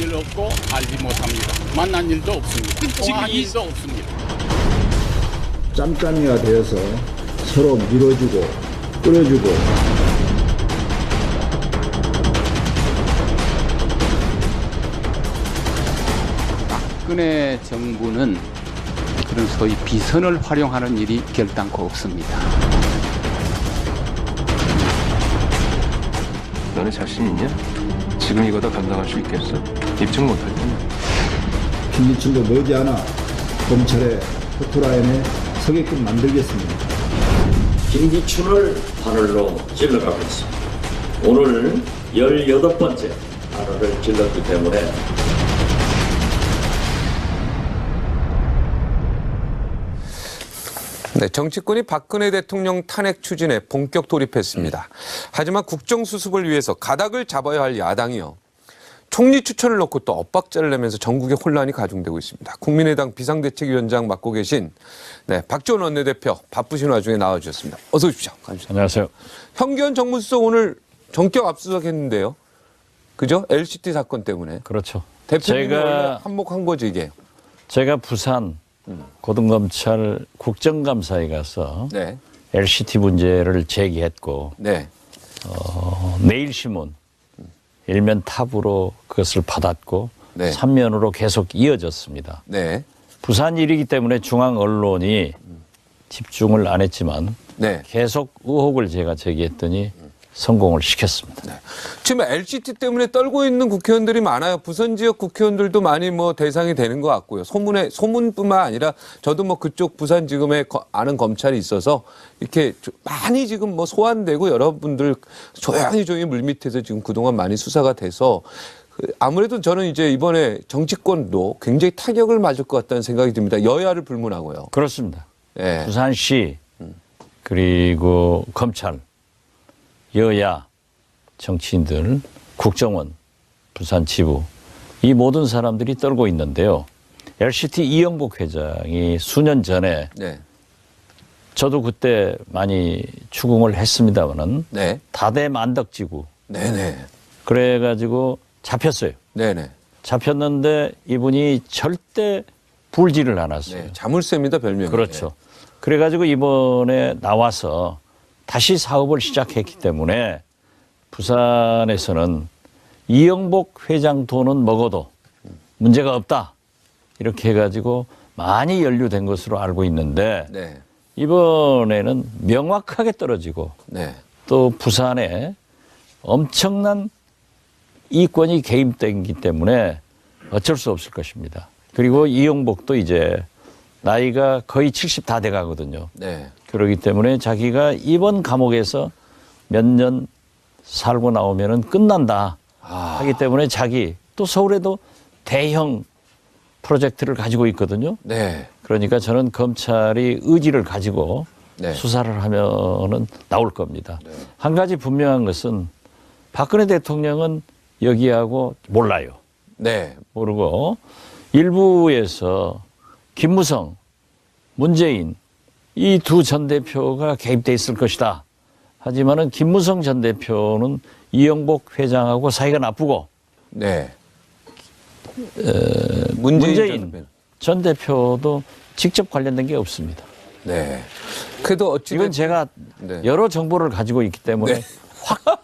일 없고 알지 못합니다. 만난 일도 없습니다. 통화한 일도 없습니다. 짬짬이가 되어서 서로 밀어주고 끌어주고 박근혜 정부는 그런 소위 비선을 활용하는 일이 결단코 없습니다. 너네 자신 있냐? 지금 이거 다 감당할 수 있겠어? 입증 못할 거냐? 김기춘도 머지않아 검찰의 포토라인에 서게끔 만들겠습니다. 김기춘을 바늘로 찔러가고 있습니다. 오늘 18번째 바늘을 찔렀기 때문에 네, 정치권이 박근혜 대통령 탄핵 추진에 본격 돌입했습니다. 하지만 국정수습을 위해서 가닥을 잡아야 할 야당이요. 총리 추천을 놓고 또 엇박자를 내면서 전국에 혼란이 가중되고 있습니다. 국민의당 비상대책위원장 맡고 계신 박지원 원내대표 바쁘신 와중에 나와주셨습니다. 어서 오십시오. 안녕하세요. 현기현 정무수석 오늘 전격 압수수색했는데요. 그죠? LCT 사건 때문에. 그렇죠. 대표님이 원래 한몫한 거죠, 이게. 제가 부산 고등검찰 국정감사에 가서 네. LCT 문제를 제기했고 네. 내일신문 일면 탑으로 그것을 받았고 네. 3면으로 계속 이어졌습니다. 네. 부산 일이기 때문에 중앙 언론이 집중을 안 했지만 네. 계속 의혹을 제가 제기했더니 성공을 시켰습니다. 네. 지금 LCT 때문에 떨고 있는 국회의원들이 많아요. 부산 지역 국회의원들도 많이 뭐 대상이 되는 것 같고요. 소문뿐만 아니라 저도 뭐 그쪽 부산지검에 아는 검찰이 있어서 이렇게 많이 지금 뭐 소환되고 여러분들 조용히 물밑에서 지금 그동안 많이 수사가 돼서 아무래도 저는 이제 이번에 정치권도 굉장히 타격을 맞을 것 같다는 생각이 듭니다. 여야를 불문하고요. 그렇습니다. 네. 부산시 그리고 검찰 여야 정치인들 국정원 부산 지부 이 모든 사람들이 떨고 있는데요. LCT 이영복 회장이 수년 전에 네. 저도 그때 많이 추궁을 했습니다마는 네. 다대만덕지구 네네. 그래가지고 잡혔어요. 네네. 잡혔는데 이분이 절대 불지를 않았어요. 네. 자물쇠입니다, 별명이. 그렇죠. 그래가지고 이번에 나와서 다시 사업을 시작했기 때문에 부산에서는 이영복 회장 돈은 먹어도 문제가 없다. 이렇게 해가지고 많이 연루된 것으로 알고 있는데 네. 이번에는 명확하게 떨어지고 네. 또 부산에 엄청난 이권이 개입되기 때문에 어쩔 수 없을 것입니다. 그리고 이영복도 이제 나이가 거의 70 다 돼가거든요. 네. 그렇기 때문에 자기가 이번 감옥에서 몇 년 살고 나오면은 끝난다 하기 때문에 자기 또 서울에도 대형 프로젝트를 가지고 있거든요. 네. 그러니까 저는 검찰이 의지를 가지고 네. 수사를 하면은 나올 겁니다. 한 가지 분명한 것은 박근혜 대통령은 여기하고 몰라요. 네. 모르고 일부에서 김무성, 문재인 이 두 전 대표가 개입돼 있을 것이다. 하지만은 김무성 전 대표는 이영복 회장하고 사이가 나쁘고 네. 문재인 전 대표도 직접 관련된 게 없습니다. 네. 그래도 어찌 이건 제가 네. 여러 정보를 가지고 있기 때문에 네.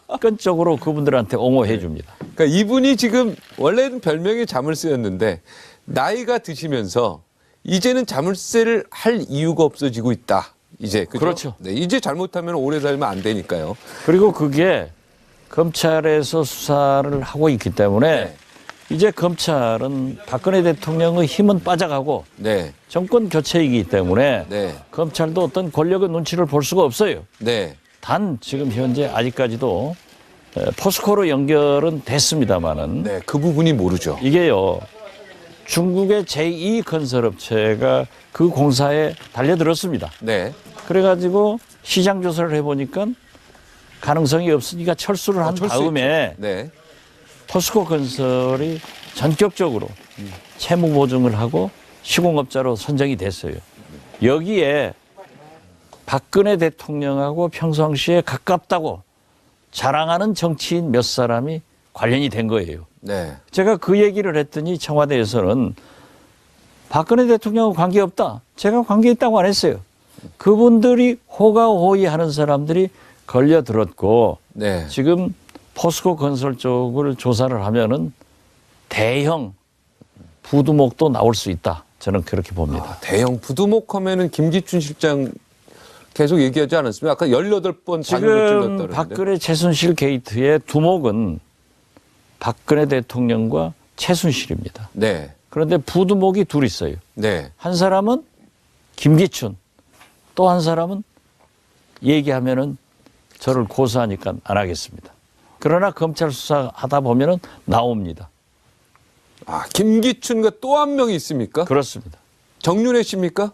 화끈적으로 그분들한테 옹호해 줍니다. 그러니까 이분이 지금 원래는 별명이 자물쇠였는데 나이가 드시면서 이제는 자물쇠를 할 이유가 없어지고 있다. 이제 그죠? 그렇죠. 네, 이제 잘못하면 오래 살면 안 되니까요. 그리고 그게 검찰에서 수사를 하고 있기 때문에 네. 이제 검찰은 박근혜 대통령의 힘은 빠져가고 네. 정권 교체이기 때문에 네. 검찰도 어떤 권력의 눈치를 볼 수가 없어요. 네. 단 지금 현재 아직까지도 포스코로 연결은 됐습니다마는 네. 그 부분이 모르죠. 이게요. 중국의 제2건설업체가 그 공사에 달려들었습니다. 네. 그래가지고 시장 조사를 해보니까 가능성이 없으니까 철수를 한 다음에 네. 포스코 건설이 전격적으로 채무 보증을 하고 시공업자로 선정이 됐어요. 여기에 박근혜 대통령하고 평상시에 가깝다고 자랑하는 정치인 몇 사람이 관련이 된 거예요. 네. 제가 그 얘기를 했더니 청와대에서는 박근혜 대통령하고 관계없다. 제가 관계있다고 안 했어요. 그분들이 호가호위하는 사람들이 걸려들었고 네. 지금 포스코 건설 쪽을 조사를 하면은 대형 부두목도 나올 수 있다. 저는 그렇게 봅니다. 대형 부두목 하면은 김기춘 실장 계속 얘기하지 않았습니까? 아까 18번 반을 지금 찔렀다는데. 박근혜 최순실 게이트의 두목은 박근혜 대통령과 최순실입니다. 네. 그런데 부두목이 둘 있어요. 네. 한 사람은 김기춘, 또 한 사람은 얘기하면은 저를 고소하니까 안 하겠습니다. 그러나 검찰 수사하다 보면은 나옵니다. 아, 김기춘과 또 한 명이 있습니까? 그렇습니다. 정윤회 씨입니까?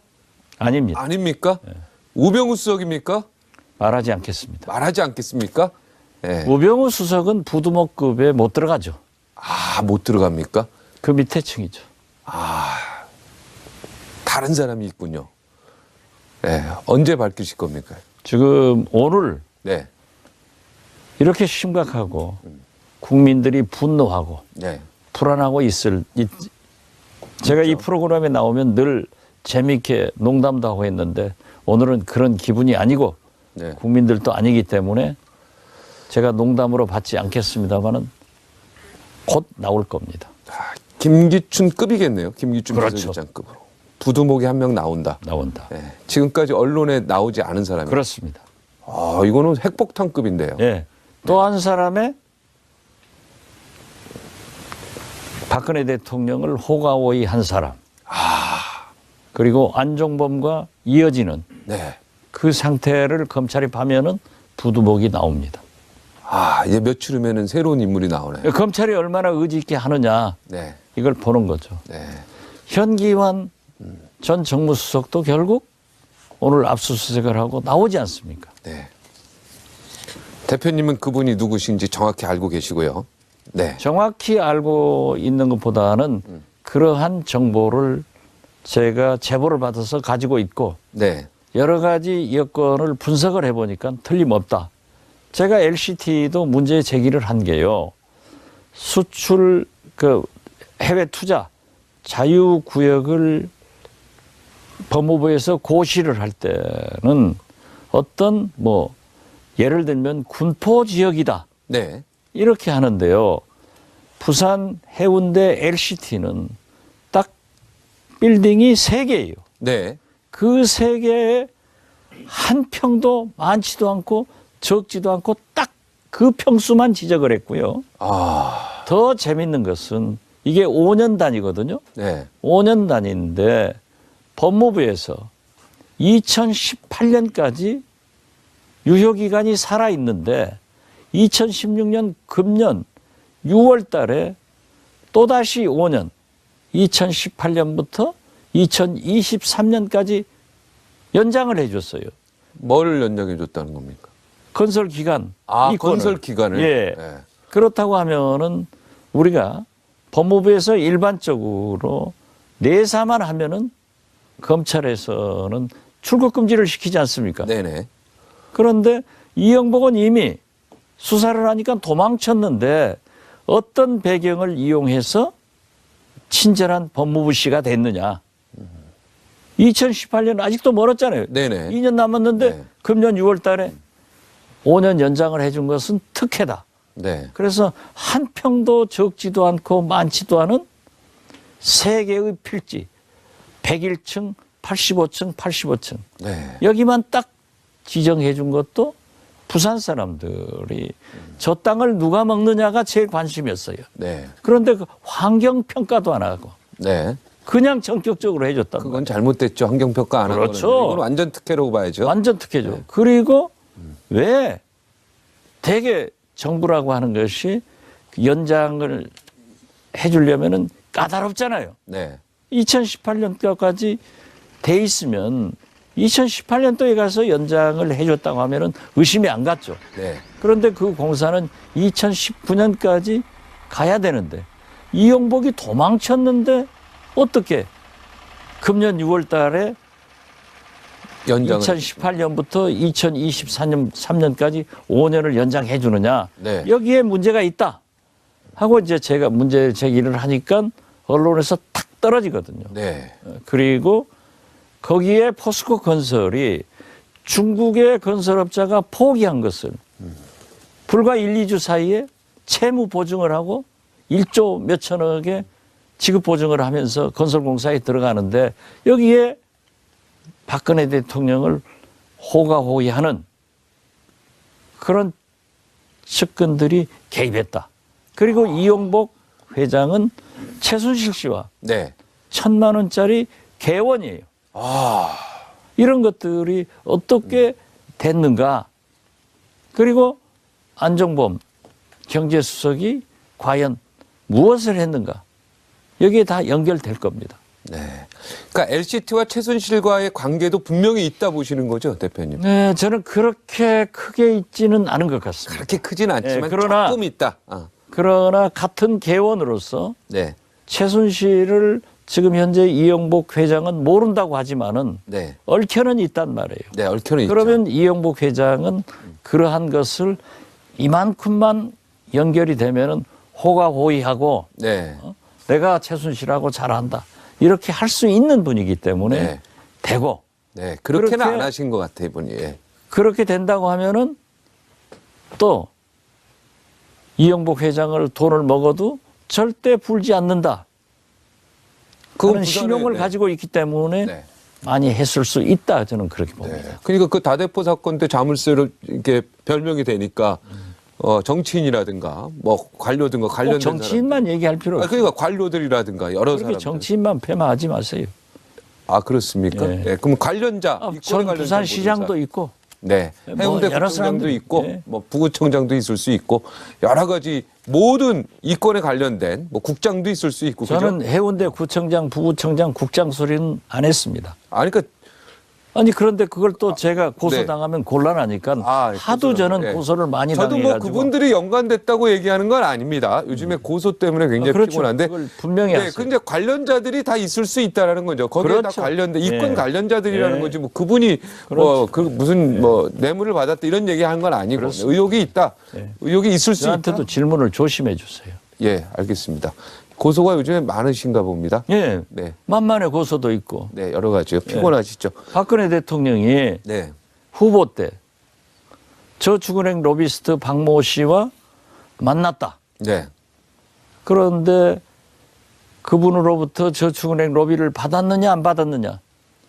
아닙니다. 아닙니까? 우병우 수석입니까? 말하지 않겠습니다. 말하지 않겠습니까? 네. 우병우 수석은 부두목급에 못 들어가죠. 아, 못 들어갑니까? 그 밑에 층이죠. 다른 사람이 있군요. 네. 언제 밝히실 겁니까? 지금 오늘 네. 이렇게 심각하고 국민들이 분노하고 네. 불안하고 제가 이 프로그램에 나오면 늘 재미있게 농담도 하고 했는데 오늘은 그런 기분이 아니고 네. 국민들도 아니기 때문에 제가 농담으로 받지 않겠습니다만은 곧 나올 겁니다. 김기춘급이겠네요. 김기춘 그렇죠. 비서실장급으로. 부두목이 한 명 나온다. 나온다. 네. 지금까지 언론에 나오지 않은 사람이. 그렇습니다. 아, 이거는 핵폭탄급인데요. 예. 또 한 사람의 박근혜 대통령을 호가호위 한 사람. 그리고 안종범과 이어지는 네. 그 상태를 검찰이 파면은 부두목이 나옵니다. 아, 이제 며칠 후면은 새로운 인물이 나오네요. 검찰이 얼마나 의지 있게 하느냐 네. 이걸 보는 거죠. 네. 현기환 전 정무수석도 결국 오늘 압수수색을 하고 나오지 않습니까? 네. 대표님은 그분이 누구신지 정확히 알고 계시고요. 네. 정확히 알고 있는 것보다는 그러한 정보를 제가 제보를 받아서 가지고 있고 네. 여러 가지 여건을 분석을 해보니까 틀림없다. 제가 LCT도 문제 제기를 한 게요. 수출 해외 투자 자유구역을 법무부에서 고시를 할 때는 어떤 예를 들면 군포 지역이다. 네. 이렇게 하는데요. 부산 해운대 LCT는 딱 빌딩이 3개예요. 네. 그 3개에 한 평도 많지도 않고 적지도 않고 딱 그 평수만 지적을 했고요. 아. 더 재밌는 것은 이게 5년 단위거든요. 네. 5년 단위인데 법무부에서 2018년까지 유효기간이 살아있는데 2016년 금년 6월 달에 또다시 5년 2018년부터 2023년까지 연장을 해줬어요. 뭘 연장해 줬다는 겁니까? 건설 기간. 아, 이권을. 건설 기간을? 예. 네. 그렇다고 하면은 우리가 법무부에서 일반적으로 내사만 하면은 검찰에서는 출국 금지를 시키지 않습니까? 네네. 그런데 이영복은 이미 수사를 하니까 도망쳤는데 어떤 배경을 이용해서 친절한 법무부 씨가 됐느냐. 2018년 아직도 멀었잖아요. 네네. 2년 남았는데 네. 금년 6월 달에 5년 연장을 해준 것은 특혜다. 네. 그래서 한 평도 적지도 않고 많지도 않은 3개의 필지 101층, 85층, 85층 네. 여기만 딱 지정해 준 것도 부산 사람들이 저 땅을 누가 먹느냐가 제일 관심이었어요. 네. 그런데 그 환경평가도 안 하고 네. 그냥 전격적으로 해줬단 말이에요. 그건 잘못됐죠. 환경평가 안 한 거는. 그렇죠. 이건 완전 특혜라고 봐야죠. 완전 특혜죠. 그리고 왜 대개 정부라고 하는 것이 연장을 해주려면은 까다롭잖아요. 네. 2018년까지 돼 있으면 2018년도에 가서 연장을 해줬다고 하면은 의심이 안 갔죠. 네. 그런데 그 공사는 2019년까지 가야 되는데 이영복이 도망쳤는데 어떻게 금년 6월 달에 연장을. 2018년부터 2023년까지 5년을 연장해 주느냐. 네. 여기에 문제가 있다. 하고 이제 제가 문제 제기를 하니까 언론에서 탁 떨어지거든요. 네. 그리고 거기에 포스코 건설이 중국의 건설업자가 포기한 것을 불과 1, 2주 사이에 채무 보증을 하고 1조 몇천억의 지급 보증을 하면서 건설공사에 들어가는데 여기에 박근혜 대통령을 호가호위하는 그런 측근들이 개입했다. 그리고 이용복 회장은 최순실 씨와 네. 1,000만 원짜리 개원이에요. 이런 것들이 어떻게 됐는가. 그리고 안종범 경제수석이 과연 무엇을 했는가. 여기에 다 연결될 겁니다. 네. 그러니까 LCT와 최순실과의 관계도 분명히 있다 보시는 거죠, 대표님? 네, 저는 그렇게 크게 있지는 않은 것 같습니다. 그렇게 크진 않지만 네, 그러나- 조금 있다. 그러나 같은 개원으로서 네. 최순실을 지금 현재 이용복 회장은 모른다고 하지만은 네. 얽혀는 있단 말이에요. 네, 얽혀는 그러면 이용복 회장은 그러한 것을 이만큼만 연결이 되면은 호가호위하고 있죠. 네. 내가 최순실하고 잘한다. 이렇게 할 수 있는 분이기 때문에 네. 되고 네. 그렇게는 그렇게- 안 하신 것 같아요, 이분이. 예. 그렇게 된다고 하면은 또 이용복 회장을 돈을 먹어도 절대 풀지 않는다. 그건 그런 부산에- 신용을 네. 가지고 있기 때문에 네. 많이 했을 수 있다. 저는 그렇게 봅니다. 네. 그러니까 그 다대포 사건 때 자물쇠로 이렇게 별명이 되니까 정치인이라든가 뭐 관료든가 꼭 관련된 정치인만 얘기할 필요 사람. 없어요. 그러니까 관료들이라든가 여러 그렇게 사람들. 정치인만 폄하하지 마세요. 아 그렇습니까? 예. 네. 그럼 관련자 이권에 전 관련된 부산시장도 모든 있고 네. 뭐 해운대 여러 구청장도 사람들이- 있고 네. 뭐 부구청장도 있을 수 있고 여러 가지 모든 이권에 관련된 뭐 국장도 있을 수 있고 저는 그죠? 해운대 구청장, 부구청장, 국장 소리는 안 했습니다. 그러니까 아니 그런데 그걸 또 제가 고소당하면 곤란하니까 하도 고소를- 저는 네. 고소를 많이 저도 뭐 당해가지고 그분들이 연관됐다고 얘기하는 건 아닙니다. 요즘에 고소 때문에 굉장히 그렇죠. 피곤한데 그걸 분명히 네, 하세요. 근데 관련자들이 다 있을 수 있다라는 거죠. 거기에 그렇죠. 다 관련된 이권 예. 관련자들이라는 예. 거지 뭐 그분이 뭐 그 무슨 뭐 뇌물을 받았다 이런 얘기하는 건 아니고 그렇습니다. 의혹이 있다. 예. 의혹이 있을 수 있다. 저한테도 질문을 조심해 주세요. 예, 알겠습니다. 고소가 요즘에 많으신가 봅니다. 예, 네, 만만의 고소도 있고 네 여러 가지요. 피곤하시죠. 박근혜 대통령이 네, 후보 때 저축은행 로비스트 박모 씨와 만났다. 네, 그런데 그분으로부터 저축은행 로비를 받았느냐 안 받았느냐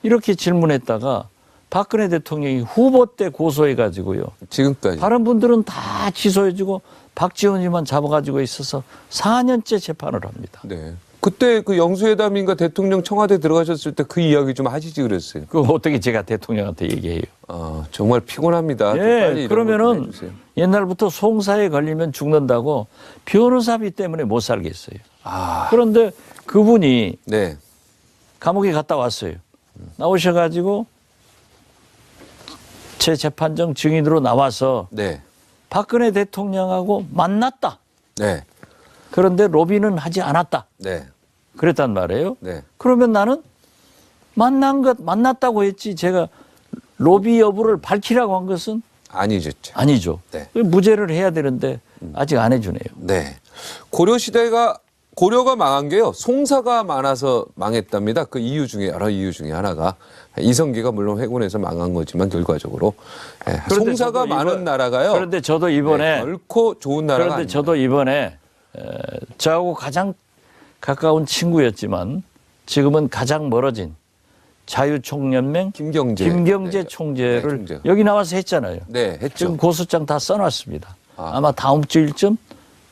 이렇게 질문했다가 박근혜 대통령이 후보 때 고소해가지고요. 지금까지. 다른 분들은 다 취소해주고 박지원이만 잡아가지고 있어서 4년째 재판을 합니다. 네. 그때 그 영수회담인가 대통령 청와대 들어가셨을 때 그 이야기 좀 하시지 그랬어요. 그거 어떻게 제가 대통령한테 얘기해요? 정말 피곤합니다. 좀 빨리 예, 이런 그러면은 것좀 해주세요. 옛날부터 송사에 걸리면 죽는다고 변호사비 때문에 못 살겠어요. 아, 그런데 그분이 네, 감옥에 갔다 왔어요. 나오셔가지고 제 재판정 증인으로 나와서 네, 박근혜 대통령하고 만났다. 네, 그런데 로비는 하지 않았다. 네, 그랬단 말이에요. 네. 그러면 나는 만났다고 했지 제가 로비 여부를 밝히라고 한 것은 아니죠. 아니죠. 네. 무죄를 해야 되는데 아직 안 해주네요. 네. 고려 시대가 고려가 망한 게요. 송사가 많아서 망했답니다. 그 이유 중에 여러 이유 중에 하나가 이성계가 물론 회군에서 망한 거지만 결과적으로 그런데 송사가 저도 많은 이번- 나라가요. 그런데 저도 이번에 네, 결코 좋은 나라가 그런데 아닙니다. 저도 이번에 저하고 가장 가까운 친구였지만 지금은 가장 멀어진 자유총연맹 김경재 네, 총재를 네, 총재가. 여기 나와서 했잖아요. 네, 했죠. 지금 고소장 다 써놨습니다. 아마 다음 주일쯤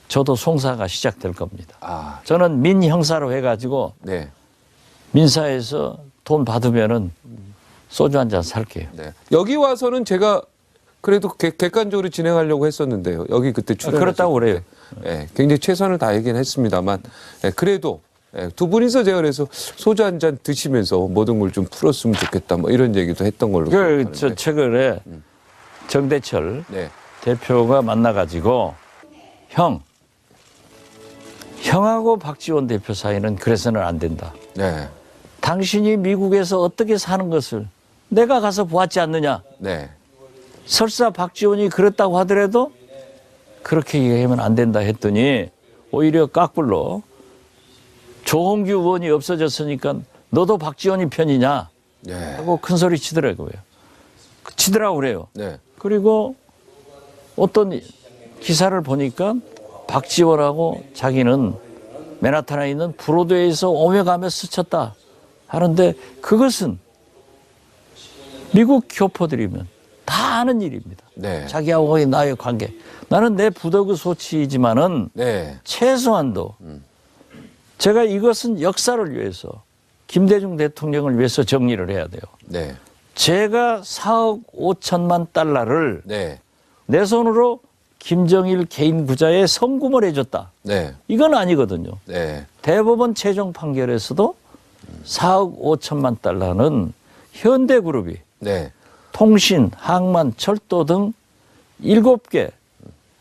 저도 송사가 시작될 겁니다. 아, 저는 민형사로 해가지고 네. 민사에서 돈 받으면은 소주 한 잔 살게요. 네. 여기 와서는 제가 그래도 객관적으로 진행하려고 했었는데요. 여기 그때 출연했을 그렇다고 그래요. 때, 굉장히 최선을 다하긴 했습니다만 그래도 두 분이서 제가 그래서 소주 한 잔 드시면서 모든 걸 좀 풀었으면 좋겠다 뭐 이런 얘기도 했던 걸로 기억하는데. 저 최근에 정대철 네. 대표가 만나가지고 형하고 박지원 대표 사이는 그래서는 안 된다. 네. 당신이 미국에서 어떻게 사는 것을 내가 가서 보았지 않느냐. 네. 설사 박지원이 그랬다고 하더라도 그렇게 얘기하면 안 된다 했더니 오히려 깍불로 조홍규 의원이 없어졌으니까 너도 박지원이 편이냐 네. 하고 큰 소리 치더라고요. 치더라고 그래요. 네. 그리고 어떤 기사를 보니까 박지원하고 자기는 맨하탄에 있는 브로드웨이에서 오며 가며 스쳤다 하는데 그것은 미국 교포들이면 다 아는 일입니다. 네. 자기하고의 나의 관계. 나는 내 부덕의 소치이지만은 네. 최소한도 제가 이것은 역사를 위해서 김대중 대통령을 위해서 정리를 해야 돼요. 네. 제가 4억 5천만 달러를 네. 내 손으로 김정일 개인 부자에 성금을 해줬다. 네. 이건 아니거든요. 네. 대법원 최종 판결에서도 4억 5천만 달러는 현대그룹이 네. 통신, 항만, 철도 등 7개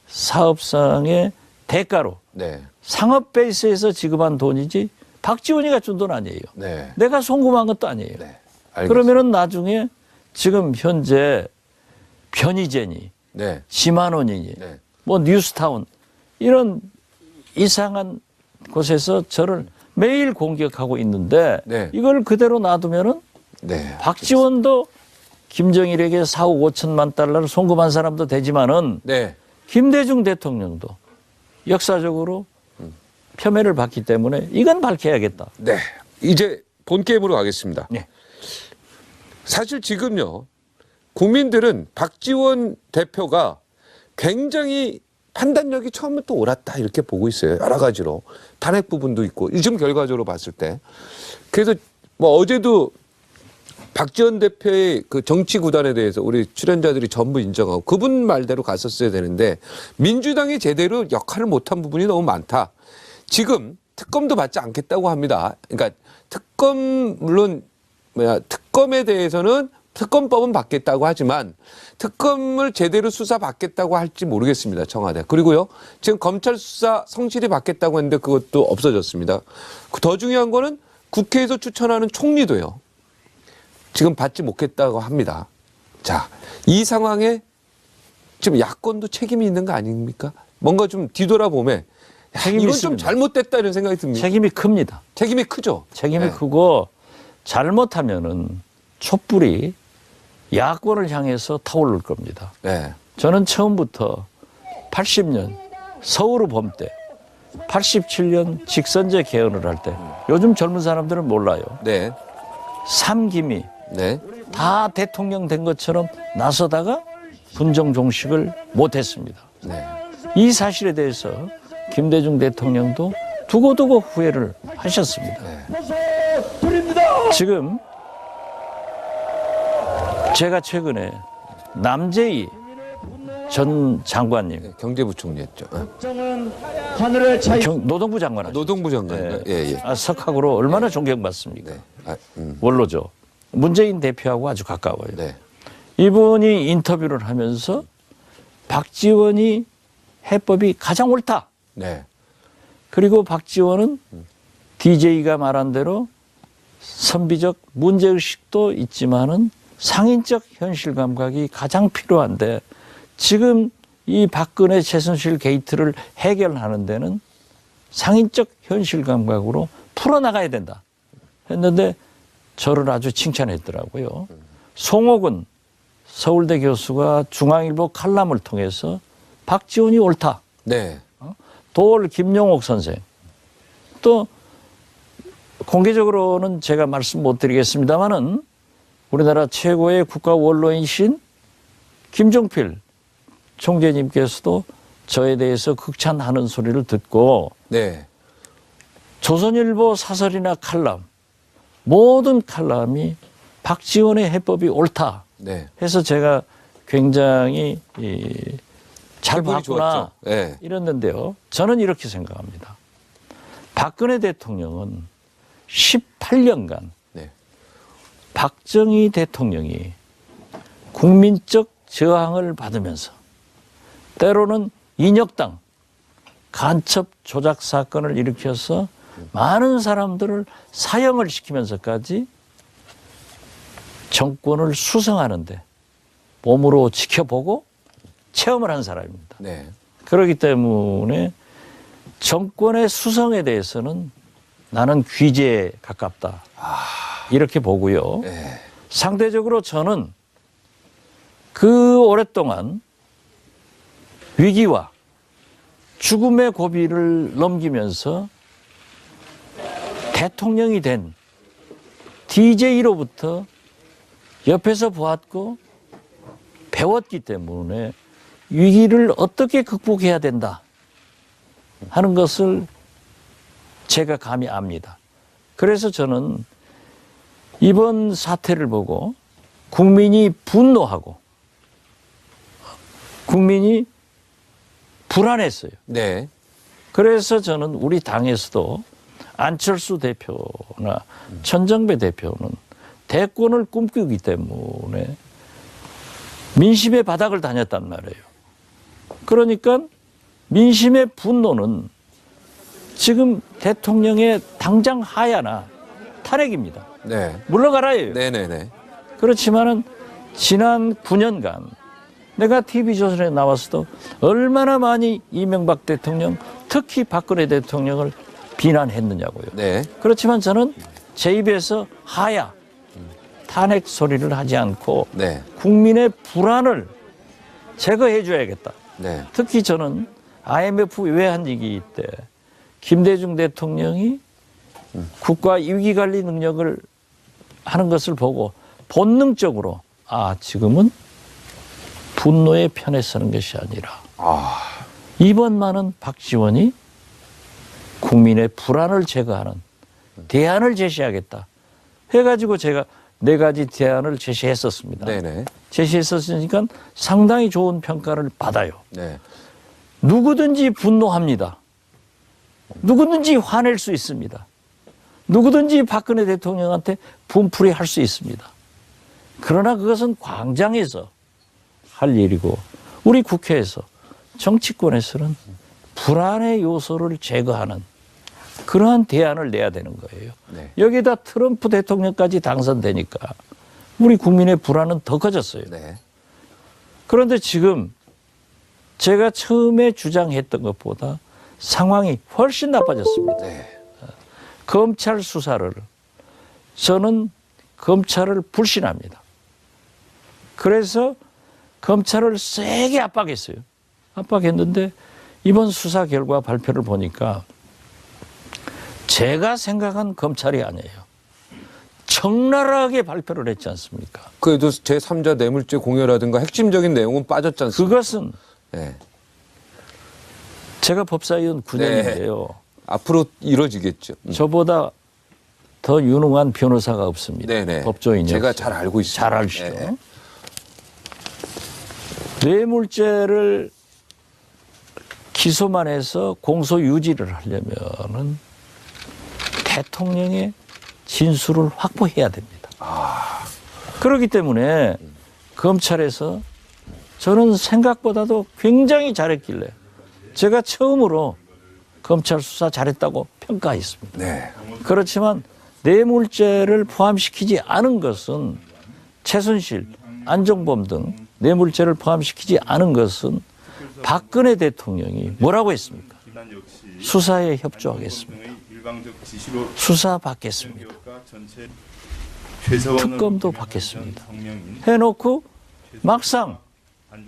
사업상의 대가로 네. 상업 베이스에서 지급한 돈이지 박지원이가 준 돈 아니에요. 네. 내가 송금한 것도 아니에요. 네. 알겠습니다. 그러면은 나중에 지금 현재 편의제니 네. 지만원이니 네. 뭐 뉴스타운 이런 이상한 곳에서 저를 매일 공격하고 있는데 네. 이걸 그대로 놔두면은 네. 박지원도 김정일에게 4억 5천만 달러를 송금한 사람도 되지만은 네. 김대중 대통령도 역사적으로 폄훼를 받기 때문에 이건 밝혀야겠다. 네. 이제 본 게임으로 가겠습니다. 네. 사실 지금요, 국민들은 박지원 대표가 굉장히 판단력이 처음부터 옳았다 이렇게 보고 있어요. 여러 가지로. 탄핵 부분도 있고, 지금 결과적으로 봤을 때. 그래서 뭐 어제도 박지원 대표의 그 정치 구단에 대해서 우리 출연자들이 전부 인정하고 그분 말대로 갔었어야 되는데 민주당이 제대로 역할을 못한 부분이 너무 많다. 지금 특검도 받지 않겠다고 합니다. 그러니까 특검 물론 특검에 대해서는 특검법은 받겠다고 하지만 특검을 제대로 수사 받겠다고 할지 모르겠습니다. 청와대. 그리고요. 지금 검찰 수사 성실히 받겠다고 했는데 그것도 없어졌습니다. 더 중요한 거는 국회에서 추천하는 총리도요. 지금 받지 못했다고 합니다. 자, 이 상황에 지금 야권도 책임이 있는 거 아닙니까? 뭔가 좀 뒤돌아보면 책임이 이건 좀 있습니다. 잘못됐다 이런 생각이 듭니다. 책임이 큽니다. 책임이 크죠. 책임이 네. 크고 잘못하면은 촛불이 야권을 향해서 타오를 겁니다. 네. 저는 처음부터 80년 서울의 봄 때 87년 직선제 개헌을 할 때 요즘 젊은 사람들은 몰라요. 네. 삼김이 네. 다 대통령 된 것처럼 나서다가 군정 종식을 못했습니다. 네. 이 사실에 대해서 김대중 대통령도 두고두고 후회를 하셨습니다. 지금 제가 최근에 남재희 전 장관님, 경제부총리였죠. 노동부 장관 하셨죠. 노동부 장관. 예, 예. 석학으로 얼마나 존경받습니까? 네. 아, 원로죠. 문재인 대표하고 아주 가까워요. 네. 이분이 인터뷰를 하면서 박지원이 해법이 가장 옳다. 네. 그리고 박지원은 DJ가 말한 대로 선비적 문제의식도 있지만은 상인적 현실 감각이 가장 필요한데 지금 이 박근혜 최순실 게이트를 해결하는 데는 상인적 현실 감각으로 풀어나가야 된다 했는데 저를 아주 칭찬했더라고요. 송옥은 서울대 교수가 중앙일보 칼럼을 통해서 박지원이 옳다. 네. 도올 김용옥 선생. 또 공개적으로는 제가 말씀 못 드리겠습니다만은 우리나라 최고의 국가 원로이신 김종필 총재님께서도 저에 대해서 극찬하는 소리를 듣고 네. 조선일보 사설이나 칼럼 모든 칼럼이 박지원의 해법이 옳다 네. 해서 제가 굉장히 잘 기분이 봤구나 좋았죠. 네. 이랬는데요. 저는 이렇게 생각합니다. 박근혜 대통령은 18년간 네. 박정희 대통령이 국민적 저항을 받으면서 때로는 인혁당 간첩 조작 사건을 일으켜서 많은 사람들을 사형을 시키면서까지 정권을 수성하는데 몸으로 지켜보고 체험을 한 사람입니다. 네. 그렇기 때문에 정권의 수성에 대해서는 나는 귀재에 가깝다. 이렇게 보고요. 네. 상대적으로 저는 그 오랫동안 위기와 죽음의 고비를 넘기면서 대통령이 된 DJ로부터 옆에서 보았고 배웠기 때문에 위기를 어떻게 극복해야 된다 하는 것을 제가 감히 압니다. 그래서 저는 이번 사태를 보고 국민이 분노하고 국민이 불안했어요. 네. 그래서 저는 우리 당에서도 안철수 대표나 천정배 대표는 대권을 꿈꾸기 때문에 민심의 바닥을 다녔단 말이에요. 그러니까 민심의 분노는 지금 대통령의 당장 하야나 탄핵입니다. 네. 물러가라예요. 네네네. 그렇지만은 지난 9년간 내가 TV조선에 나와서도 얼마나 많이 이명박 대통령, 특히 박근혜 대통령을 비난했느냐고요. 네. 그렇지만 저는 제 입에서 하야, 탄핵 소리를 하지 않고 네. 국민의 불안을 제거해 줘야겠다. 네. 특히 저는 IMF 외환위기 때 김대중 대통령이 국가 위기관리 능력을 하는 것을 보고 본능적으로 지금은 분노의 편에 서는 것이 아니라 이번만은 박지원이 국민의 불안을 제거하는 대안을 제시하겠다 해가지고 제가 4가지 대안을 제시했었습니다. 네네. 제시했었으니까 상당히 좋은 평가를 받아요. 네. 누구든지 분노합니다. 누구든지 화낼 수 있습니다. 누구든지 박근혜 대통령한테 분풀이 할 수 있습니다. 그러나 그것은 광장에서 할 일이고 우리 국회에서 정치권에서는 불안의 요소를 제거하는 그러한 대안을 내야 되는 거예요. 네. 여기다 트럼프 대통령까지 당선되니까 우리 국민의 불안은 더 커졌어요. 네. 그런데 지금 제가 처음에 주장했던 것보다 상황이 훨씬 나빠졌습니다. 네. 검찰 수사를 저는 검찰을 불신합니다. 그래서 검찰을 세게 압박했어요. 압박했는데 이번 수사 결과 발표를 보니까 제가 생각한 검찰이 아니에요. 적나라하게 발표를 했지 않습니까? 그래도 제3자 뇌물죄 공여라든가 핵심적인 내용은 빠졌지 않습니까? 그것은 네. 제가 법사위원 9년인데요. 앞으로 이루어지겠죠. 저보다 더 유능한 변호사가 없습니다. 네네. 법조인이 제가 없어요. 잘 알고 있습니다. 잘 아시죠? 네. 뇌물죄를 기소만 해서 공소 유지를 하려면은 대통령의 진술을 확보해야 됩니다. 그렇기 때문에 검찰에서 저는 생각보다도 굉장히 잘했길래 제가 처음으로 검찰 수사 잘했다고 평가했습니다. 네. 그렇지만 뇌물죄를 포함시키지 않은 것은 최순실, 안종범 등 뇌물죄를 포함시키지 않은 것은 박근혜 대통령이 뭐라고 했습니까? 수사에 협조하겠습니다. 수사 받겠습니다. 특검도 받겠습니다. 해놓고 막상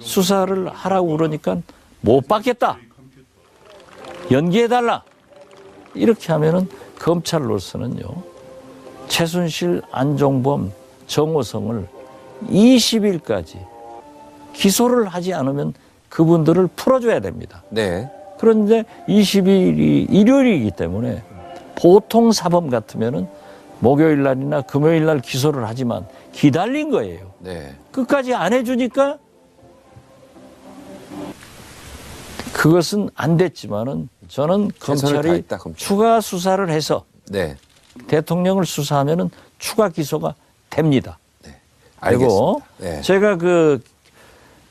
수사를 하라고 그러니까 못 받겠다. 연기해달라. 이렇게 하면은 검찰로서는요, 최순실, 안종범, 정호성을 20일까지 기소를 하지 않으면 그분들을 풀어줘야 됩니다. 네. 그런데 20일이 일요일이기 때문에 보통 사범 같으면은 목요일 날이나 금요일 날 기소를 하지만 기다린 거예요. 네. 끝까지 안 해주니까 그것은 안 됐지만은 저는 최선을 검찰이 다했다, 검찰. 추가 수사를 해서 네. 대통령을 수사하면은 추가 기소가 됩니다. 그리고 알겠습니다. 네. 제가 그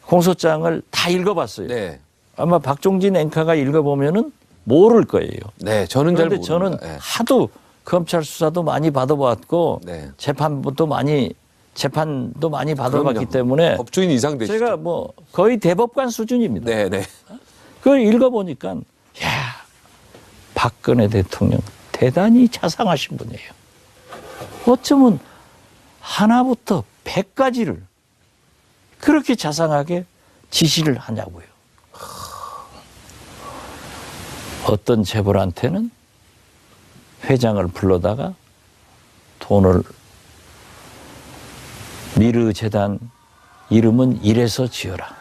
공소장을 다 읽어봤어요. 네. 아마 박종진 앵커가 읽어보면은 모를 거예요. 네. 저는 잘 그런데 모릅니다. 저는 네. 하도 검찰 수사도 많이 받아봤고 네. 재판도 많이 받아봤기 그럼요. 때문에 법조인 이상 되시죠. 제가 뭐 거의 대법관 수준입니다. 네, 네. 그걸 읽어보니까 야 박근혜 대통령 대단히 자상하신 분이에요. 어쩌면 하나부터 100까지를 그렇게 자상하게 지시를 하냐고요. 어떤 재벌한테는 회장을 불러다가 돈을 미르 재단 이름은 이래서 지어라.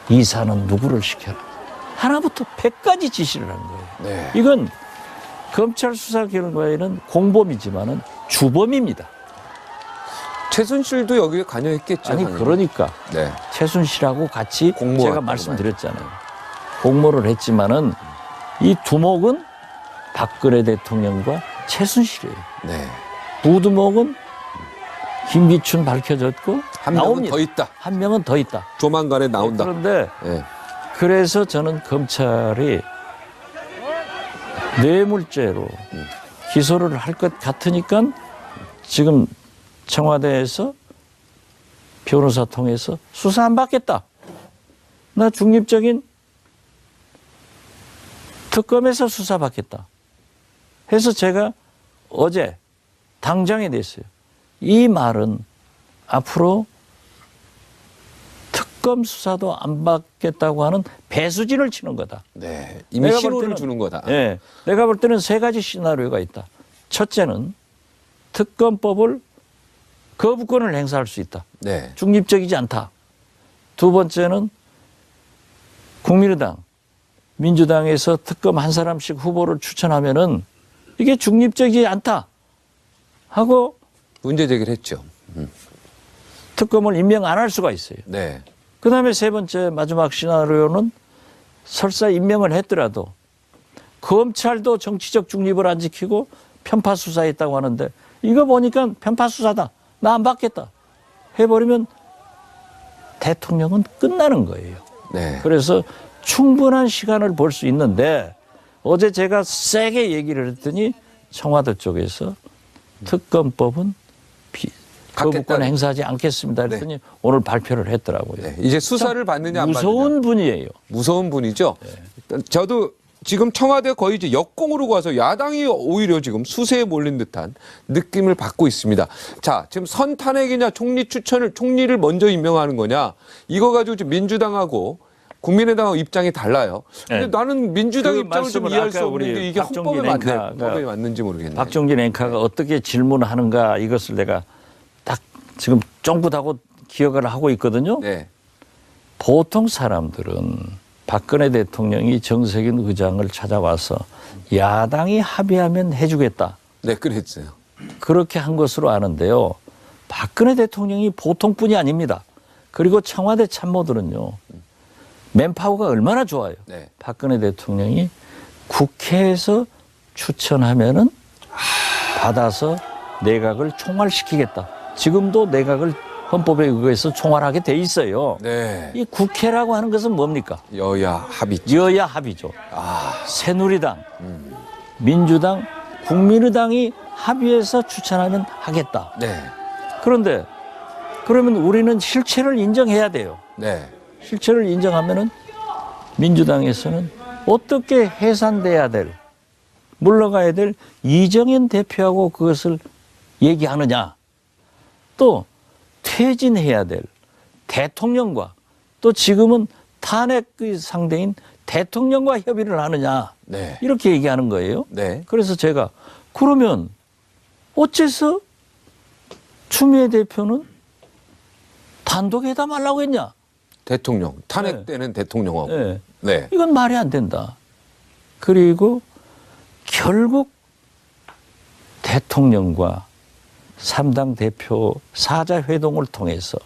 이사는 누구를 시켜라. 하나부터 100까지 지시를 한 거예요. 네. 이건 검찰 수사 결과에는 공범이지만은 주범입니다. 최순실도 여기에 관여했겠죠. 아니 당연히. 그러니까 네. 최순실하고 같이 공모했다고 제가 말씀드렸잖아요. 공모를 했지만은 이 두목은 박근혜 대통령과 최순실이에요. 네. 부두목은 김기춘 밝혀졌고 한 명은 나옵니다. 더 있다. 한 명은 더 있다. 조만간에 나온다. 그런데 네. 그래서 저는 검찰이 뇌물죄로 기소를 할 것 같으니까 지금 청와대에서 변호사 통해서 수사 안 받겠다. 나 중립적인 특검에서 수사 받겠다. 해서 제가 어제 당장에 냈어요. 이 말은 앞으로 특검 수사도 안 받겠다고 하는 배수진을 치는 거다. 네. 이미 내가 볼 신호를 때는, 주는 거다. 예, 내가 볼 때는 세 가지 시나리오가 있다. 첫째는 특검법을 거부권을 행사할 수 있다. 네. 중립적이지 않다. 두 번째는 국민의당, 민주당에서 특검 한 사람씩 후보를 추천하면은 이게 중립적이지 않다 하고 문제 제기를 했죠. 특검을 임명 안 할 수가 있어요. 네. 그 다음에 세 번째 마지막 시나리오는 설사 임명을 했더라도 검찰도 정치적 중립을 안 지키고 편파 수사했다고 하는데 이거 보니까 편파 수사다. 나 안 받겠다. 해버리면 대통령은 끝나는 거예요. 네. 그래서 충분한 시간을 볼 수 있는데 어제 제가 세게 얘기를 했더니 청와대 쪽에서 특검법은 거부권 갖겠다는. 행사하지 않겠습니다. 그랬더니 오늘 발표를 했더라고요. 네. 이제 수사를 받느냐 안 받느냐. 무서운 분이에요. 무서운 분이죠. 저도 지금 청와대 거의 이제 역공으로 가서 야당이 오히려 지금 수세에 몰린 듯한 느낌을 받고 있습니다. 자, 지금 선탄핵이냐 총리 추천을 총리를 먼저 임명하는 거냐 이거 가지고 지금 민주당하고 국민의당하고 입장이 달라요. 근데 네. 나는 민주당 그 입장을 좀 말씀을 이해할 수 아까 없는데 우리 이게 박종진 헌법에 맞는지 모르겠네요. 박종진 앵커가 어떻게 질문하는가 이것을 내가 딱 지금 쫑긋하고 기억을 하고 있거든요. 네. 보통 사람들은 박근혜 대통령이 정세균 의장을 찾아와서 야당이 합의하면 해주겠다. 네, 그랬어요. 그렇게 한 것으로 아는데요. 박근혜 대통령이 보통뿐이 아닙니다. 그리고 청와대 참모들은요. 맨파워가 얼마나 좋아요. 네. 박근혜 대통령이 국회에서 추천하면은 받아서 내각을 총괄시키겠다. 지금도 내각을 헌법에 의거해서 총괄하게 돼 있어요. 네. 이 국회라고 하는 것은 뭡니까? 여야 합의. 여야 합의죠. 아, 새누리당, 민주당, 국민의당이 합의해서 추천하면 하겠다. 네. 그런데 그러면 우리는 실체를 인정해야 돼요. 네. 실체를 인정하면은 민주당에서는 어떻게 해산돼야 될, 물러가야 될 이정현 대표하고 그것을 얘기하느냐. 또 퇴진해야 될 대통령과 또 지금은 탄핵의 상대인 대통령과 협의를 하느냐. 네. 이렇게 얘기하는 거예요. 네. 그래서 제가 그러면 어째서 추미애 대표는 단독 회담하려고 했냐? 대통령. 탄핵 네. 때는 대통령하고. 네. 네. 이건 말이 안 된다. 그리고 결국 대통령과 3당 대표 사자회동을 통해서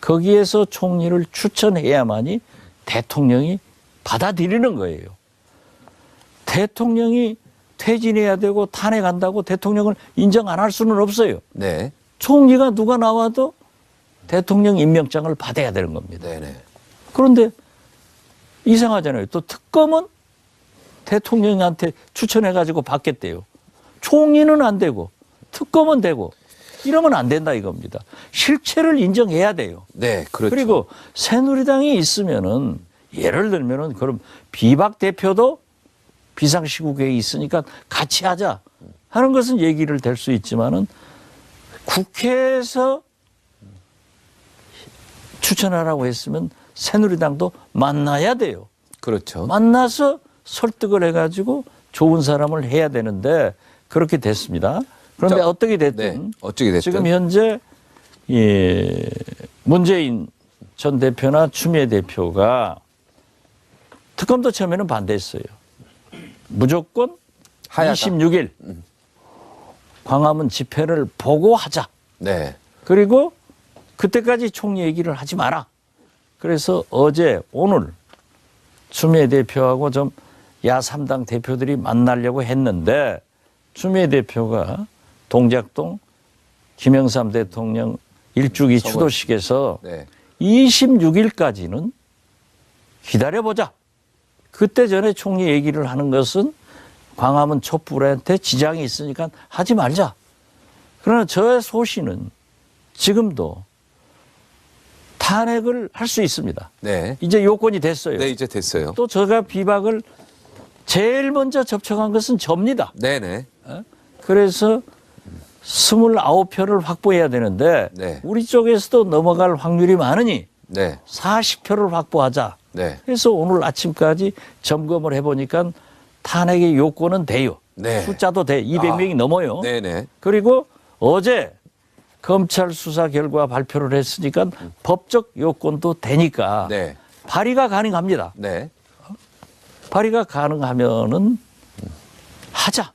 거기에서 총리를 추천해야만이 대통령이 받아들이는 거예요. 대통령이 퇴진해야 되고 탄핵한다고 대통령을 인정 안 할 수는 없어요. 네. 총리가 누가 나와도 대통령 임명장을 받아야 되는 겁니다. 네네. 그런데 이상하잖아요. 또 특검은 대통령한테 추천해가지고 받겠대요. 총리는 안 되고 특검은 되고 이러면 안 된다 이겁니다. 실체를 인정해야 돼요. 네, 그렇죠. 그리고 새누리당이 있으면은 예를 들면은 그럼 비박 대표도 비상시국회의 있으니까 같이 하자 하는 것은 얘기를 될 수 있지만은 국회에서 추천하라고 했으면 새누리당도 만나야 돼요. 그렇죠. 만나서 설득을 해가지고 좋은 사람을 해야 되는데 그렇게 됐습니다. 그런데 자, 어떻게 됐든, 네, 어떻게 됐든. 지금 현재 문재인 전 대표나 추미애 대표가 특검도 처음에는 반대했어요. 무조건 하야다. 26일 광화문 집회를 보고 하자. 네. 그리고 그때까지 총리 얘기를 하지 마라. 그래서 어제 오늘 추미애 대표하고 좀 야3당 대표들이 만나려고 했는데 추미애 대표가 동작동 김영삼 대통령 일주기 추도식에서 네. 26일까지는 기다려보자. 그때 전에 총리 얘기를 하는 것은 광화문 촛불한테 지장이 있으니까 하지 말자. 그러나 저의 소신은 지금도 탄핵을 할 수 있습니다. 네. 이제 요건이 됐어요. 네, 이제 됐어요. 또 제가 비박을 제일 먼저 접촉한 것은 접니다. 네네. 그래서 29표를 확보해야 되는데 네. 우리 쪽에서도 넘어갈 확률이 많으니 네. 40표를 확보하자. 네. 해서 오늘 아침까지 점검을 해보니까 탄핵의 요건은 돼요. 네. 숫자도 돼. 200명이 넘어요. 네네. 그리고 어제 검찰 수사 결과 발표를 했으니까 법적 요건도 되니까 네. 발의가 가능합니다. 네. 발의가 가능하면은 하자.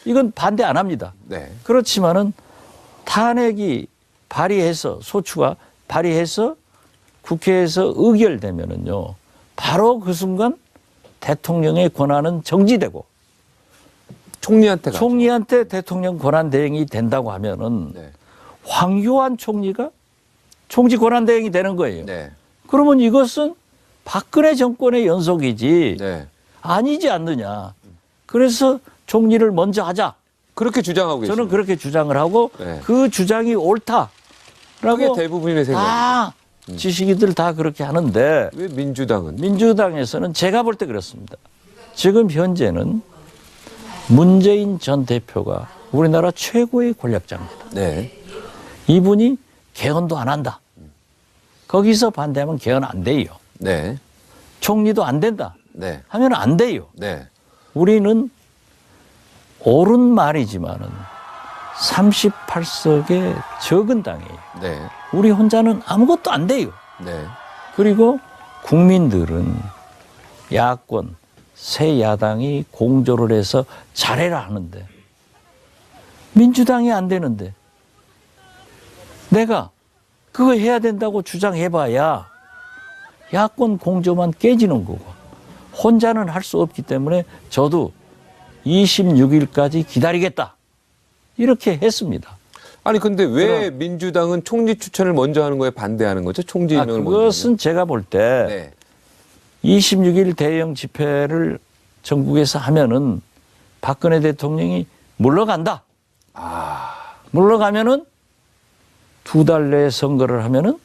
이건 반대 안 합니다. 네. 그렇지만은 탄핵이 발의해서 소추가 발의해서 국회에서 의결되면은요. 바로 그 순간 대통령의 권한은 정지되고 총리한테 가죠. 총리한테 대통령 권한 대행이 된다고 하면은 네. 황교안 총리가 총리 권한 대행이 되는 거예요. 네. 그러면 이것은 박근혜 정권의 연속이지 네. 아니지 않느냐. 그래서 총리를 먼저 하자. 그렇게 주장하고 계십니다. 저는 그렇게 주장을 하고 네. 그 주장이 옳다라고 그게 대부분의 생각입니다. 지식인들 다 그렇게 하는데 왜 민주당은? 민주당에서는 제가 볼 때 그렇습니다. 지금 현재는 문재인 전 대표가 우리나라 최고의 권력자입니다. 네. 이분이 개헌도 안 한다. 거기서 반대하면 개헌 안 돼요. 네. 총리도 안 된다. 네. 하면 안 돼요. 네. 우리는 옳은 말이지만은 38석의 적은 당이에요. 네. 우리 혼자는 아무것도 안 돼요. 네. 그리고 국민들은 야권, 새 야당이 공조를 해서 잘해라 하는데 민주당이 안 되는데 내가 그거 해야 된다고 주장해봐야 야권 공조만 깨지는 거고 혼자는 할 수 없기 때문에 저도 26일까지 기다리겠다. 이렇게 했습니다. 아니 근데 왜 민주당은 총리 추천을 먼저 하는 거에 반대하는 거죠? 총리 임명을 먼저. 그것은 제가 볼 때 네. 26일 대형 집회를 전국에서 하면은 박근혜 대통령이 물러간다. 물러가면은 2달 내에 선거를 하면은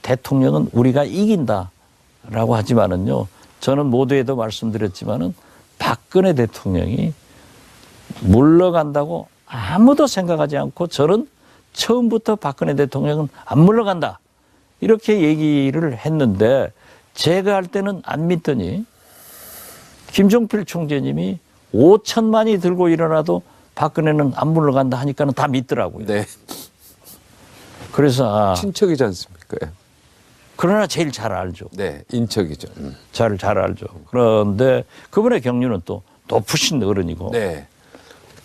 대통령은 우리가 이긴다라고 하지만은요. 저는 모두에도 말씀드렸지만은 박근혜 대통령이 물러간다고 아무도 생각하지 않고 저는 처음부터 박근혜 대통령은 안 물러간다. 이렇게 얘기를 했는데 제가 할 때는 안 믿더니 김종필 총재님이 5천만이 들고 일어나도 박근혜는 안 물러간다 하니까는 다 믿더라고요. 네. 그래서 친척이지 않습니까? 그러나 제일 잘 알죠. 네. 인척이죠. 잘 알죠. 그런데 그분의 경륜은 또 높으신 어른이고. 네.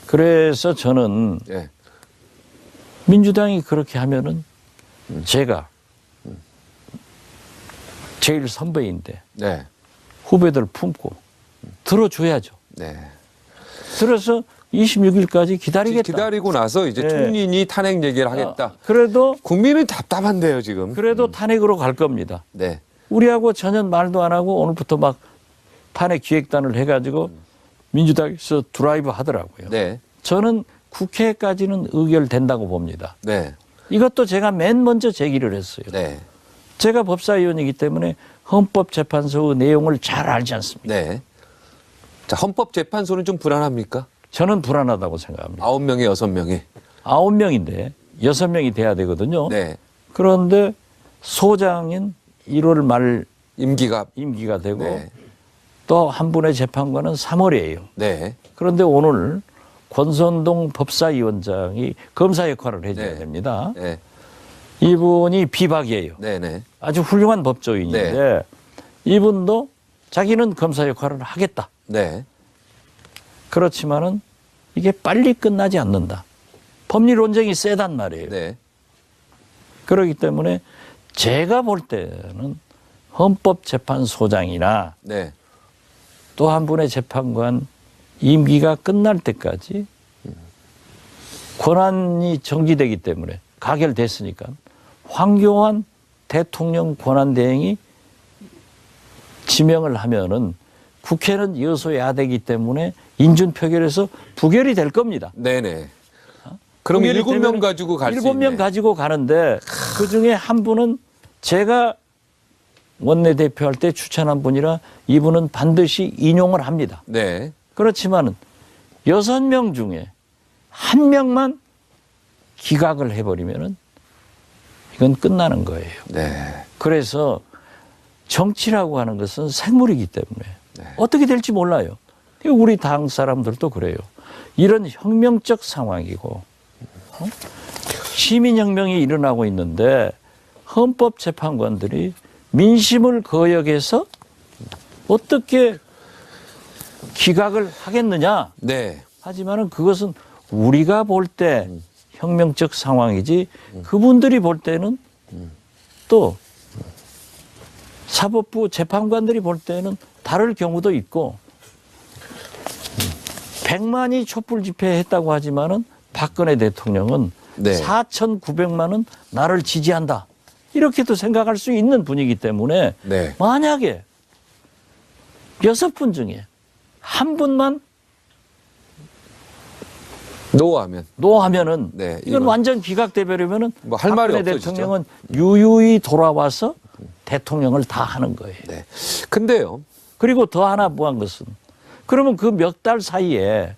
그래서 저는 네. 민주당이 그렇게 하면은 제가 제일 선배인데 네. 후배들 품고 들어줘야죠. 네. 들어서 26일까지 기다리겠다. 기다리고 나서 이제 네. 총리니 탄핵 얘기를 하겠다. 그래도 국민은 답답한데요, 지금. 탄핵으로 갈 겁니다. 네. 우리하고 전혀 말도 안 하고 오늘부터 막 탄핵 기획단을 해가지고 민주당에서 드라이브 하더라고요. 네. 저는 국회까지는 의결된다고 봅니다. 네. 이것도 제가 맨 먼저 제기를 했어요. 네. 제가 법사위원이기 때문에 헌법재판소의 내용을 잘 알지 않습니까? 네. 자, 헌법재판소는 좀 불안합니까? 저는 불안하다고 생각합니다. 9명에 6명이. 9명인데 6명이 돼야 되거든요. 네. 그런데 소장인 1월 말 임기가. 임기가 되고 네. 또 한 분의 재판관은 3월이에요. 네. 그런데 오늘 권선동 법사위원장이 검사 역할을 해줘야 네. 됩니다. 네. 이분이 비박이에요. 네네. 아주 훌륭한 법조인인데 네. 이분도 자기는 검사 역할을 하겠다. 네. 그렇지만은 이게 빨리 끝나지 않는다. 법리 논쟁이 세단 말이에요. 네. 그렇기 때문에 제가 볼 때는 헌법재판소장이나 네. 또 한 분의 재판관 임기가 끝날 때까지 권한이 정지되기 때문에 가결됐으니까 황교안 대통령 권한대행이 지명을 하면은 국회는 여소야대이기 때문에 인준표결에서 부결이 될 겁니다. 네네. 그럼 부결이 7명 되면 가지고 갈 수 있네. 7명 가지고 가는데 그중에 한 분은 제가 원내대표 할 때 추천한 분이라 이분은 반드시 인용을 합니다. 네. 그렇지만은 6명 중에 1명만 기각을 해버리면은 이건 끝나는 거예요. 네. 그래서 정치라고 하는 것은 생물이기 때문에 네. 어떻게 될지 몰라요. 우리 당 사람들도 그래요. 이런 혁명적 상황이고 시민혁명이 일어나고 있는데 헌법재판관들이 민심을 거역해서 어떻게 기각을 하겠느냐. 네. 하지만은 그것은 우리가 볼 때 혁명적 상황이지 그분들이 볼 때는 또 사법부 재판관들이 볼 때는 다를 경우도 있고 100만이 촛불 집회했다고 하지만은 박근혜 대통령은 네. 4,900만은 나를 지지한다. 이렇게도 생각할 수 있는 분이기 때문에 네. 만약에 6분 중에 한 분만 노하면. 노하면은 네, 이건 이건 완전 기각돼버리면은 뭐할 말이 박근혜 없어지죠. 대통령은 유유히 돌아와서 대통령을 다 하는 거예요. 네. 근데요. 그리고 더 하나 무한 것은 그러면 그 몇 달 사이에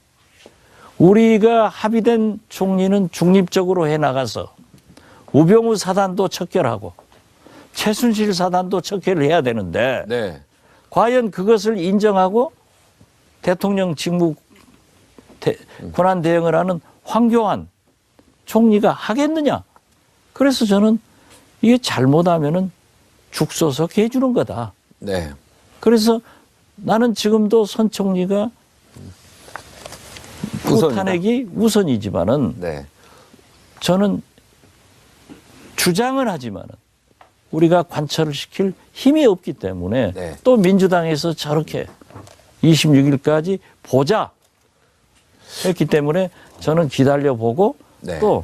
우리가 합의된 총리는 중립적으로 해나가서 우병우 사단도 척결하고 최순실 사단도 척결을 해야 되는데 네. 과연 그것을 인정하고 대통령 직무 권한 대행을 하는 황교안 총리가 하겠느냐. 그래서 저는 이게 잘못하면은 죽소석 해주는 거다. 네. 그래서 나는 지금도 선 총리가 탄핵이 우선이지만은 네. 저는 주장은 하지만은 우리가 관철을 시킬 힘이 없기 때문에 네. 또 민주당에서 저렇게 26일까지 보자 했기 때문에 저는 기다려보고 네. 또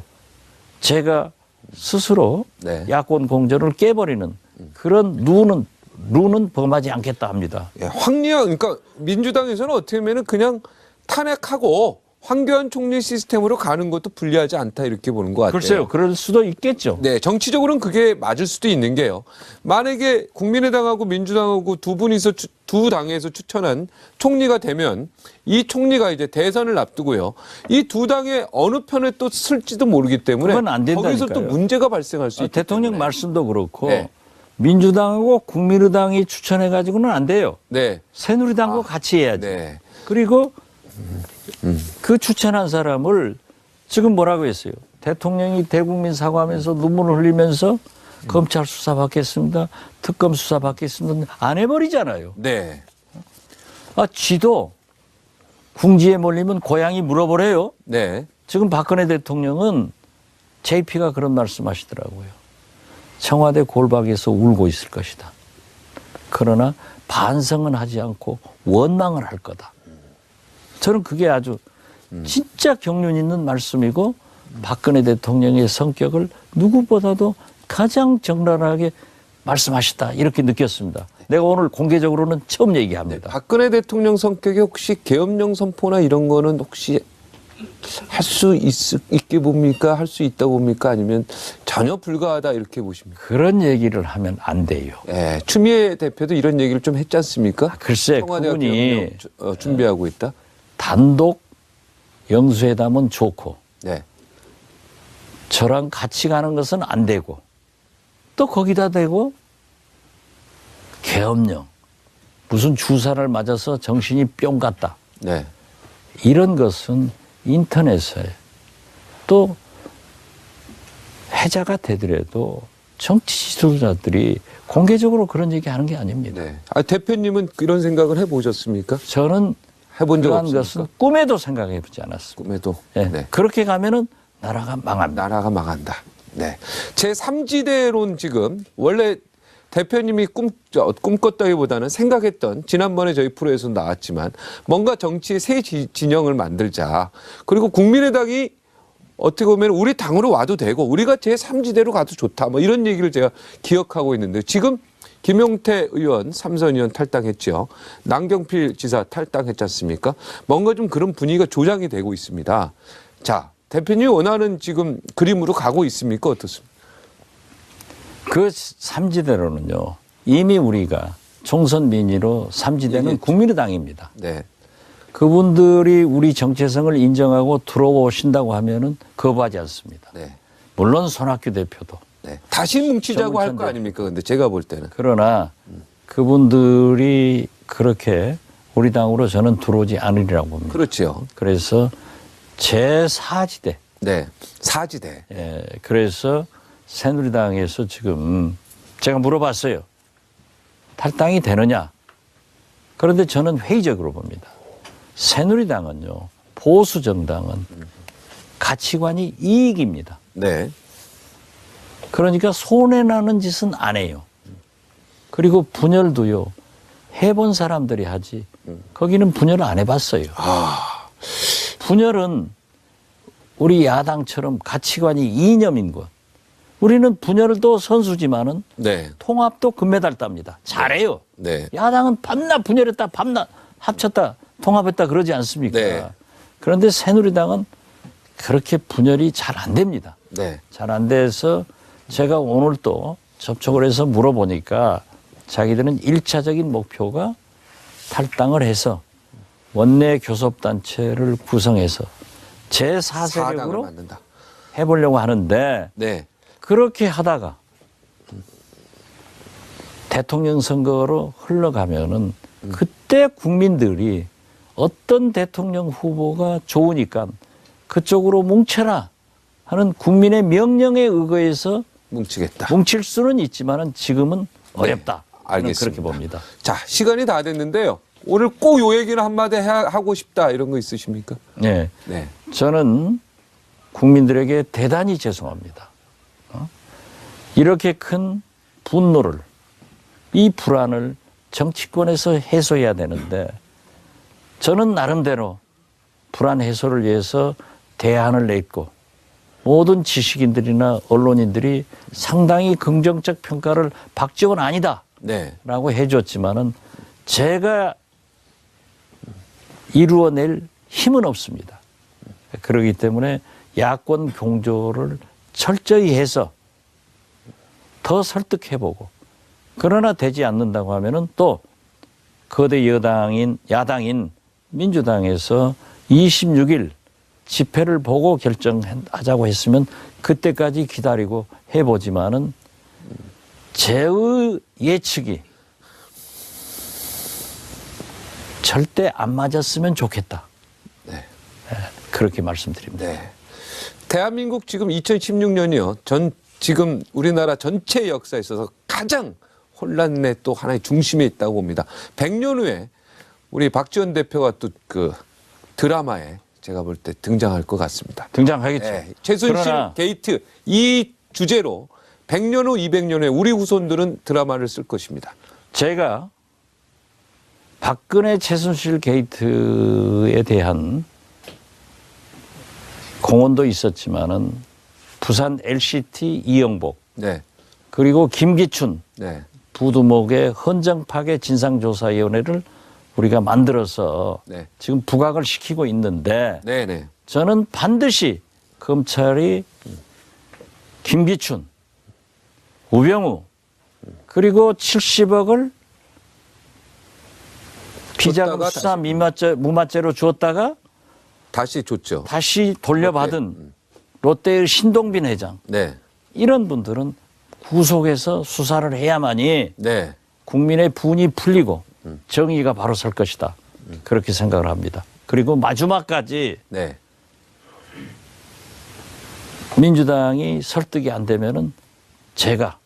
제가 스스로 네. 야권 공조를 깨버리는 그런 룰은 범하지 않겠다 합니다. 예, 그러니까 민주당에서는 어떻게 보면 그냥 탄핵하고 황교안 총리 시스템으로 가는 것도 불리하지 않다 이렇게 보는 것 같아요. 글쎄요. 그럴 수도 있겠죠. 네, 정치적으로는 그게 맞을 수도 있는 게요. 만약에 국민의당하고 민주당하고 두 분이서 두 당에서 추천한 총리가 되면 이 총리가 이제 대선을 앞두고요. 이 두 당의 어느 편에 또 쓸지도 모르기 때문에 그건 안 된다니까요. 거기서 또 문제가 발생할 수 있기 대통령 때문에. 말씀도 그렇고 네. 민주당하고 국민의당이 추천해 가지고는 안 돼요. 네. 새누리당과 같이 해야죠. 네. 그리고 그 추천한 사람을 지금 뭐라고 했어요? 대통령이 대국민 사과하면서 눈물을 흘리면서 검찰 수사 받겠습니다. 특검 수사 받겠습니다. 안 해버리잖아요. 네. 쥐도 궁지에 몰리면 고양이 물어보래요. 네. 지금 박근혜 대통령은 JP가 그런 말씀하시더라고요. 청와대 골박에서 울고 있을 것이다. 그러나 반성은 하지 않고 원망을 할 거다. 저는 그게 아주 진짜 경륜 있는 말씀이고 박근혜 대통령의 성격을 누구보다도 가장 적나라하게 말씀하셨다 이렇게 느꼈습니다. 내가 오늘 공개적으로는 처음 얘기합니다. 박근혜 대통령 성격이 혹시 계엄령 선포나 이런 거는 혹시 할 수 있게 봅니까? 할 수 있다고 봅니까? 아니면 전혀 불가하다 이렇게 보십니까? 그런 얘기를 하면 안 돼요. 예, 추미애 대표도 이런 얘기를 좀 했지 않습니까? 글쎄, 청와대가 그분이 준비하고 있다. 단독 영수회담은 좋고 네, 저랑 같이 가는 것은 안 되고 또 거기다 대고 계엄령 무슨 주사를 맞아서 정신이 뿅 갔다. 네, 이런 것은 인터넷에 또 해자가 되더라도 정치 지도자들이 공개적으로 그런 얘기하는 게 아닙니다. 네. 아, 대표님은 이런 생각을 해보셨습니까? 저는 해본 적 그러한 없습니까? 것은 꿈에도 생각해보지 않았습니다. 꿈에도. 예. 네. 그렇게 가면은 나라가 망합니다. 나라가 망한다. 네. 제 3지대론 지금 원래 대표님이 꿈꿨다기보다는 생각했던 지난번에 저희 프로에서 나왔지만 뭔가 정치의 새 진영을 만들자. 그리고 국민의당이 어떻게 보면 우리 당으로 와도 되고 우리가 제 3지대로 가도 좋다. 뭐 이런 얘기를 제가 기억하고 있는데 지금 김용태 의원, 삼선 의원 탈당했죠. 남경필 지사 탈당했지 않습니까? 뭔가 좀 그런 분위기가 조장이 되고 있습니다. 자, 대표님이 원하는 지금 그림으로 가고 있습니까? 어떻습니까? 그 삼지대로는요. 이미 우리가 총선 민의로 삼지대는 국민의당입니다. 네. 그분들이 우리 정체성을 인정하고 들어오신다고 하면은 거부하지 않습니다. 네. 물론 손학규 대표도. 네. 다시 뭉치자고 할 거 정문천 아닙니까? 근데 제가 볼 때는. 그러나 그분들이 그렇게 우리 당으로 저는 들어오지 않으리라고 봅니다. 그렇죠. 그래서 제4지대. 네. 4지대. 예, 그래서 새누리당에서 지금 제가 물어봤어요. 탈당이 되느냐? 그런데 저는 회의적으로 봅니다. 새누리당은요, 보수 정당은 가치관이 이익입니다. 네. 그러니까 손해나는 짓은 안 해요. 그리고 분열도요, 해본 사람들이 하지, 거기는 분열을 안 해봤어요. 분열은 우리 야당처럼 가치관이 이념인 것. 우리는 분열도 선수지만은 네. 통합도 금메달 땁니다. 잘해요. 네. 야당은 밤낮 분열했다, 밤낮 합쳤다, 통합했다 그러지 않습니까? 네. 그런데 새누리당은 그렇게 분열이 잘 안 됩니다. 네. 잘 안 돼서 제가 오늘 또 접촉을 해서 물어보니까 자기들은 1차적인 목표가 탈당을 해서 원내 교섭단체를 구성해서 사당을 제4세력으로 만든다. 해보려고 하는데 네. 그렇게 하다가 대통령 선거로 흘러가면은 그때 국민들이 어떤 대통령 후보가 좋으니까 그쪽으로 뭉쳐라 하는 국민의 명령에 의거해서 뭉치겠다. 뭉칠 수는 있지만은 지금은 어렵다. 저는 알겠습니다. 그렇게 봅니다. 자, 시간이 다 됐는데요. 오늘 꼭 요 얘기는 한마디 하고 싶다 이런 거 있으십니까? 네. 네. 저는 국민들에게 대단히 죄송합니다. 이렇게 큰 분노를, 이 불안을 정치권에서 해소해야 되는데 저는 나름대로 불안 해소를 위해서 대안을 냈고 모든 지식인들이나 언론인들이 상당히 긍정적 평가를 박지원 아니다 네. 라고 해줬지만은 제가 이루어낼 힘은 없습니다. 그렇기 때문에 야권 공조를 철저히 해서 더 설득해보고 그러나 되지 않는다고 하면은 또 거대 야당인 민주당에서 26일 집회를 보고 결정하자고 했으면 그때까지 기다리고 해보지만은 제의 예측이 절대 안 맞았으면 좋겠다. 네. 그렇게 말씀드립니다. 네. 대한민국 지금 2016년이요. 지금 우리나라 전체 역사에 있어서 가장 혼란의 또 하나의 중심에 있다고 봅니다. 100년 후에 우리 박지원 대표가 또 그 드라마에 제가 볼 때 등장할 것 같습니다. 등장하겠죠. 네. 최순실 그러나 게이트 이 주제로 100년 후, 200년 후에 우리 후손들은 드라마를 쓸 것입니다. 제가 박근혜 최순실 게이트에 대한 공헌도 있었지만은 부산 LCT 이영복 네. 그리고 김기춘 네. 부두목의 헌정파괴 진상조사위원회를 우리가 만들어서 네. 지금 부각을 시키고 있는데 네, 네. 저는 반드시 검찰이 김기춘, 우병우 그리고 70억을 비자금 줬다가 수사 무마죄로 주었다가 다시 줬죠. 다시 돌려받은 롯데의 신동빈 회장 네. 이런 분들은 구속해서 수사를 해야만이 네. 국민의 분이 풀리고 정의가 바로 설 것이다. 그렇게 생각을 합니다. 그리고 마지막까지 네. 민주당이 설득이 안 되면은 제가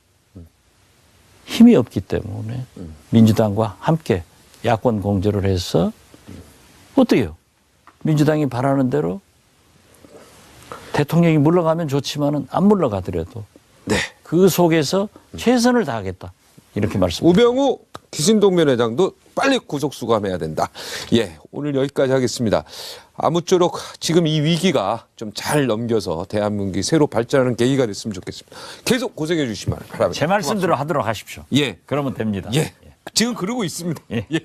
힘이 없기 때문에 민주당과 함께 야권 공조를 해서 어때요? 민주당이 바라는 대로 대통령이 물러가면 좋지만은 안 물러가더라도 네. 그 속에서 최선을 다하겠다. 이렇게 말씀드립니다. 우병우 기신동면 회장도 빨리 구속 수감해야 된다. 예, 오늘 여기까지 하겠습니다. 아무쪼록 지금 이 위기가 좀 잘 넘겨서 대한민국이 새로 발전하는 계기가 됐으면 좋겠습니다. 계속 고생해 주시면 바랍니다. 제 말씀대로 하도록 하십시오. 예, 그러면 됩니다. 예. 지금 그러고 있습니다. 예. 예.